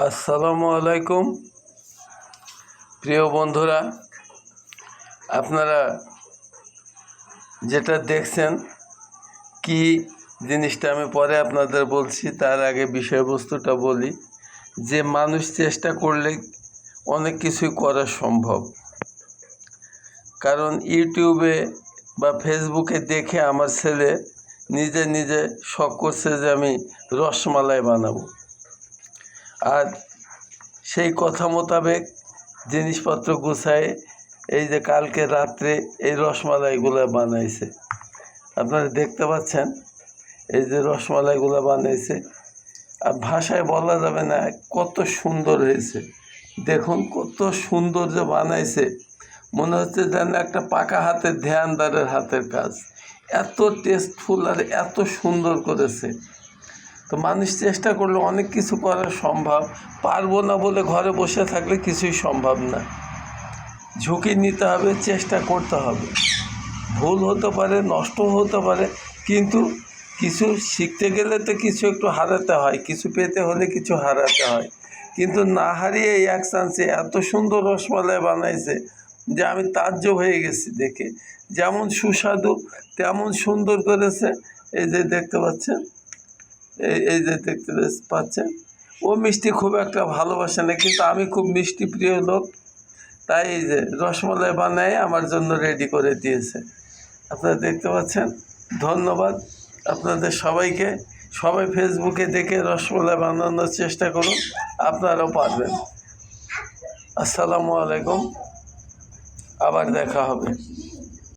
আসসালামু আলাইকুম প্রিয় বন্ধুরা, আপনারা যেটা দেখছেন কি জিনিসটা আমি পরে আপনাদের বলছি, তার আগে বিষয়বস্তুটা বলি যে মানুষ চেষ্টা করলে অনেক কিছুই করা সম্ভব। কারণ ইউটিউবে বা ফেসবুকে দেখে আমার ছেলে নিজে নিজে শখ করছে যে আমি রসমালাই বানাবো, আর সেই কথা মোতাবেক জিনিসপত্র গুছায় এই যে কালকে রাত্রে এই রসমালাইগুলো বানাইছে। আপনারা দেখতে পাচ্ছেন এই যে রসমালাইগুলো বানাইছে, আর ভাষায় বলা যাবে না কত সুন্দর হয়েছে। দেখুন কত সুন্দর যে বানাইছে, মনে হচ্ছে যেন একটা পাকা হাতের ধ্যানদারের হাতের কাজ। এত টেস্টফুল আর এত সুন্দর করেছে। তো মানুষ চেষ্টা করলে অনেক কিছু করা সম্ভব। পারবো না বলে ঘরে বসে থাকলে কিছুই সম্ভব না। ঝুঁকি নিতে হবে, চেষ্টা করতে হবে। ভুল হতে পারে, নষ্ট হতে পারে, কিন্তু কিছু শিখতে গেলে তো কিছু একটু হারাতে হয়, কিছু পেতে হলে কিছু হারাতে হয়। কিন্তু না হারিয়ে এই এক চান্সে এত সুন্দর রসমালাই বানাইছে যে আমি তাজ্জব হয়ে গেছি দেখে। যেমন সুস্বাদু তেমন সুন্দর করেছে। এই যে দেখতে পাচ্ছেন, এই যে দেখতে পাচ্ছেন, ও মিষ্টি খুব একটা ভালোবাসে না, কিন্তু আমি খুব মিষ্টি প্রিয় লোক, তাই এই যে রসমালাই বানায় আমার জন্য রেডি করে দিয়েছে। আপনারা দেখতে পাচ্ছেন। ধন্যবাদ আপনাদের সবাইকে। সবাই ফেসবুকে দেখে রসমালাই বানানোর চেষ্টা করুন, আপনারাও পারবেন। আসসালামু আলাইকুম, আবার দেখা হবে।